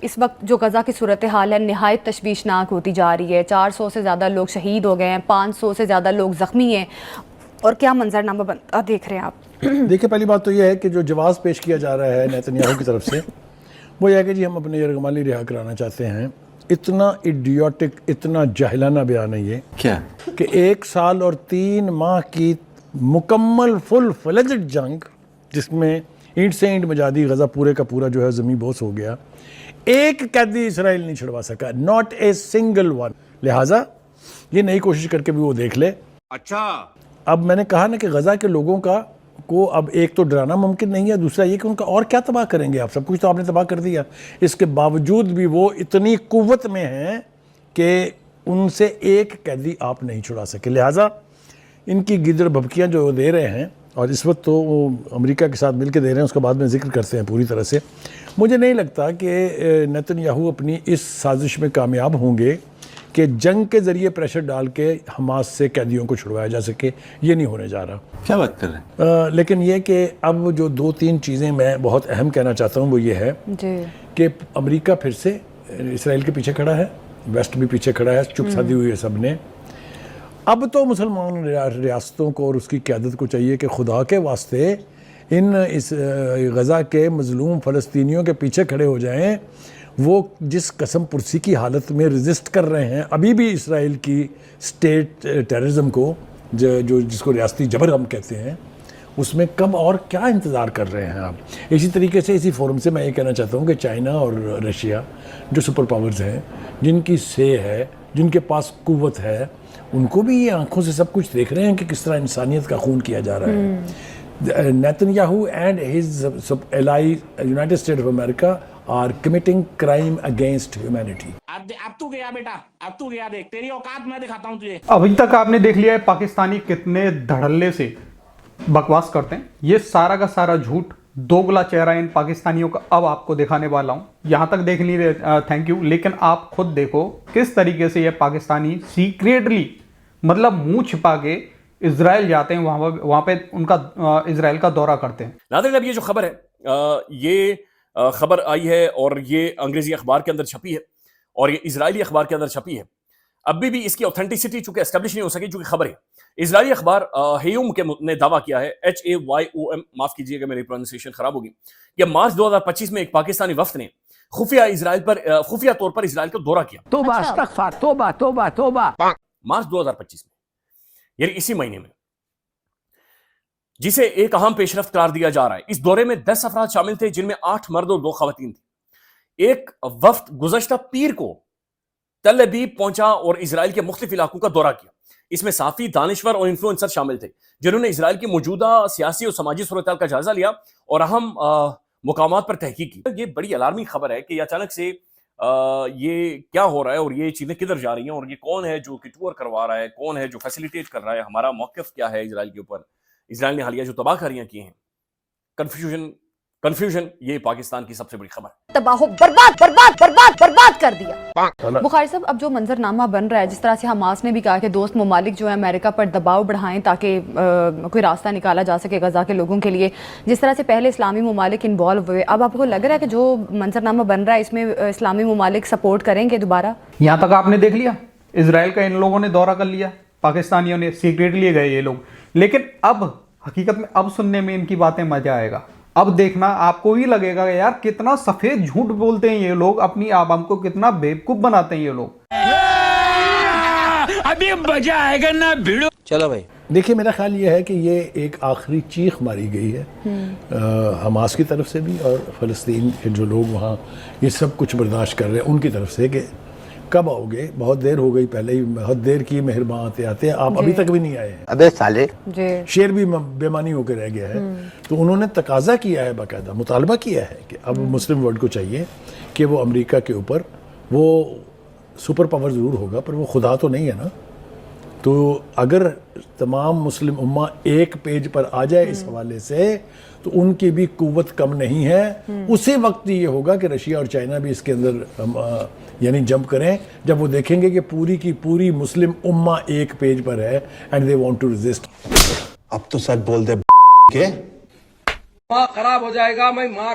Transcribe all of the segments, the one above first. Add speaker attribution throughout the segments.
Speaker 1: اس وقت جو غزہ کی صورتحال ہے نہایت تشویشناک ہوتی جا رہی ہے. 400 سے زیادہ لوگ شہید ہو گئے ہیں, 500 سے زیادہ لوگ زخمی ہیں, اور کیا منظرنامہ بنتا دیکھ رہے ہیں آپ؟
Speaker 2: دیکھیں, پہلی بات تو یہ ہے کہ جو جواز پیش کیا جا رہا ہے نیتنیاہو کی طرف سے وہ یہ ہے کہ جی ہم اپنے یرغمالی رہا کرانا چاہتے ہیں. اتنا ایڈیوٹک, اتنا جاہلانہ بیان ہے یہ
Speaker 3: کیا
Speaker 2: کہ 1 سال اور 3 ماہ کی مکمل فل فلیجڈ جنگ جس میں اینٹ سے اینٹ بجا دی, غزہ پورے کا پورا جو ہے زمین بوس ہو گیا, ایک قیدی اسرائیل نہیں چھڑوا سکا, ناٹ اے سنگل ون. لہٰذا یہ نئی کوشش کر کے بھی وہ دیکھ لے.
Speaker 3: اچھا,
Speaker 2: اب میں نے کہا نا کہ غزہ کے لوگوں کو اب ایک تو ڈرانا ممکن نہیں ہے, دوسرا یہ کہ ان کا اور کیا تباہ کریں گے آپ, سب کچھ تو آپ نے تباہ کر دیا. اس کے باوجود بھی وہ اتنی قوت میں ہیں کہ ان سے ایک قیدی آپ نہیں چھڑا سکے. لہٰذا ان کی گدڑ بھبکیاں جو دے رہے ہیں, اور اس وقت تو وہ امریکہ کے ساتھ مل کے دے رہے ہیں, اس کا بعد میں ذکر کرتے ہیں پوری طرح سے. مجھے نہیں لگتا کہ نیتنیاہو اپنی اس سازش میں کامیاب ہوں گے کہ جنگ کے ذریعے پریشر ڈال کے حماس سے قیدیوں کو چھڑوایا جا سکے. یہ نہیں ہونے جا رہا.
Speaker 3: کیا بات کر رہے ہیں؟
Speaker 2: لیکن یہ کہ اب جو 2-3 چیزیں میں بہت اہم کہنا چاہتا ہوں وہ یہ ہے کہ امریکہ پھر سے اسرائیل کے پیچھے کھڑا ہے, ویسٹ بھی پیچھے کھڑا ہے, چپ سادھی ہوئی ہے سب نے. اب تو مسلمان ریاستوں کو اور اس کی قیادت کو چاہیے کہ خدا کے واسطے اس غزہ کے مظلوم فلسطینیوں کے پیچھے کھڑے ہو جائیں. وہ جس قسم پرسی کی حالت میں ریزسٹ کر رہے ہیں ابھی بھی اسرائیل کی اسٹیٹ ٹیررزم کو, جو جس کو ریاستی جبر ہم کہتے ہیں, اس میں کب اور کیا انتظار کر رہے ہیں آپ. اسی طریقے سے اسی فورم سے میں یہ کہنا چاہتا ہوں کہ چائنا اور رشیا جو سپر پاورز ہیں, جن کی سے ہے, جن کے پاس قوت ہے, ان کو بھی یہ آنکھوں سے سب کچھ دیکھ رہے ہیں کہ کس طرح انسانیت کا خون کیا جا رہا ہے. Netanyahu and his ally United State of America are committing crime against humanity.
Speaker 4: اب تو گیا بیٹا, اب تو گیا, دیکھ تیری اوقات میں دکھاتا ہوں تجھے.
Speaker 5: ابھی تک آپ نے دیکھ لیا ہے پاکستانی کتنے دھڑلے سے بکواس کرتے ہیں. یہ سارا کا سارا جھوٹ, دوگلا چہرہ ان پاکستانیوں کا اب آپ کو دکھانے والا ہوں. یہاں تک دیکھ نہیں رہے, تھینک یو, لیکن آپ خود دیکھو کس طریقے سے یہ پاکستانی سیکریٹلی مطلب منہ چھپا کے اسرائیل جاتے ہیں, وہاں پہ ان کا اسرائیل کا دورہ کرتے ہیں.
Speaker 6: ناظرین, اب یہ جو خبر ہے یہ خبر آئی ہے اور یہ انگریزی اخبار کے اندر چھپی ہے اور یہ اسرائیلی اخبار کے اندر چھپی ہے. ابھی بھی اس کی اوتھینٹسٹی چونکہ اسٹیبلش نہیں ہو سکی چونکہ خبر ہے. اسرائیلی اخبار ہیوم کے نے دعویٰ کیا ہے, HAYOM, معاف کیجیے گا میری پروننسیشن خراب ہوگی, کہ مارچ 2025 میں ایک پاکستانی وفد نے خفیہ طور پر اسرائیل کا دورہ کیا.
Speaker 4: توبہ استغفار, توبہ توبہ توبہ.
Speaker 6: مارچ 2025 میں, یعنی اسی مہینے میں, جسے ایک اہم پیش رفت قرار دیا جا رہا ہے. اس دورے میں 10 افراد شامل تھے جن میں 8 مرد اور 2 خواتین تھیں. ایک وفد گزشتہ پیر کو تل ابیب پہنچا اور اسرائیل کے مختلف علاقوں کا دورہ کیا. اس میں صحافی, دانشور اور انفلوئنسر شامل تھے جنہوں نے اسرائیل کی موجودہ سیاسی اور سماجی صورتحال کا جائزہ لیا اور اہم مقامات پر تحقیق کی. یہ بڑی الارمنگ خبر ہے کہ اچانک سے یہ کیا ہو رہا ہے اور یہ چیزیں کدھر جا رہی ہیں, اور یہ کون ہے جو ٹور کروا رہا ہے, کون ہے جو فیسیلیٹیٹ کر رہا ہے, ہمارا موقف کیا ہے اسرائیل کے اوپر. اسرائیل نے حالیہ جو تباہ کاریاں کی ہیں, کنفیوژن, یہ پاکستان کی سب سے بڑی خبر.
Speaker 1: تباہ برباد برباد برباد برباد کر دیا. بخاری صاحب, اب جو منظرنامہ بن رہا ہے, جس طرح سے حماس نے بھی کہا کہ دوست ممالک جو ہیں امریکہ پر دباؤ بڑھائیں تاکہ کوئی راستہ نکالا جا سکے غزہ کے لوگوں کے لیے, جس طرح سے پہلے اسلامی ممالک انوالو ہوئے, اب آپ کو لگ رہا ہے کہ جو منظرنامہ بن رہا ہے اس میں اسلامی ممالک سپورٹ کریں گے دوبارہ؟
Speaker 5: یہاں تک آپ نے دیکھ لیا اسرائیل کا ان لوگوں نے دورہ کر لیا, پاکستانیوں نے سیکریٹلی گئے یہ لوگ. لیکن اب حقیقت میں اب سننے میں ان کی باتیں مزہ آئے گا. اب دیکھنا آپ کو ہی لگے گا کہ یار کتنا سفید جھوٹ بولتے ہیں یہ لوگ, اپنی عوام کو کتنا بیوقوف بناتے ہیں یہ لوگ.
Speaker 4: ابھی مزہ آئے گا نا بھیڑو.
Speaker 3: چلو بھائی,
Speaker 2: دیکھیے, میرا خیال یہ ہے کہ یہ ایک آخری چیخ ماری گئی ہے حماس کی طرف سے بھی اور فلسطین کے جو لوگ وہاں یہ سب کچھ برداشت کر رہے ہیں ان کی طرف سے, کہ کب آؤ گے, بہت دیر ہو گئی, پہلے ہی بہت دیر کی مہربان آتے آتے آپ ابھی تک بھی نہیں آئے ہیں.
Speaker 3: ابے سالے,
Speaker 2: شیر بھی بےمانی ہو کے رہ گیا ہے. تو انہوں نے تقاضا کیا ہے, باقاعدہ مطالبہ کیا ہے کہ اب مسلم ورلڈ کو چاہیے کہ وہ امریکہ کے اوپر, وہ سپر پاور ضرور ہوگا پر وہ خدا تو نہیں ہے نا. تو اگر تمام مسلم امہ ایک پیج پر آ جائے اس حوالے سے تو ان کی بھی قوت کم نہیں ہے. اسی وقت یہ ہوگا کہ رشیا اور چائنا بھی اس کے اندر یعنی جمپ کریں جب وہ دیکھیں گے کہ پوری کی پوری مسلم امہ ایک پیج پر ہے and they want to resist.
Speaker 3: اب تو سچ بول دے کے
Speaker 7: ماں خراب ہو جائے گا, میں ماں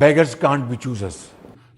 Speaker 7: Beggars can't be choosers.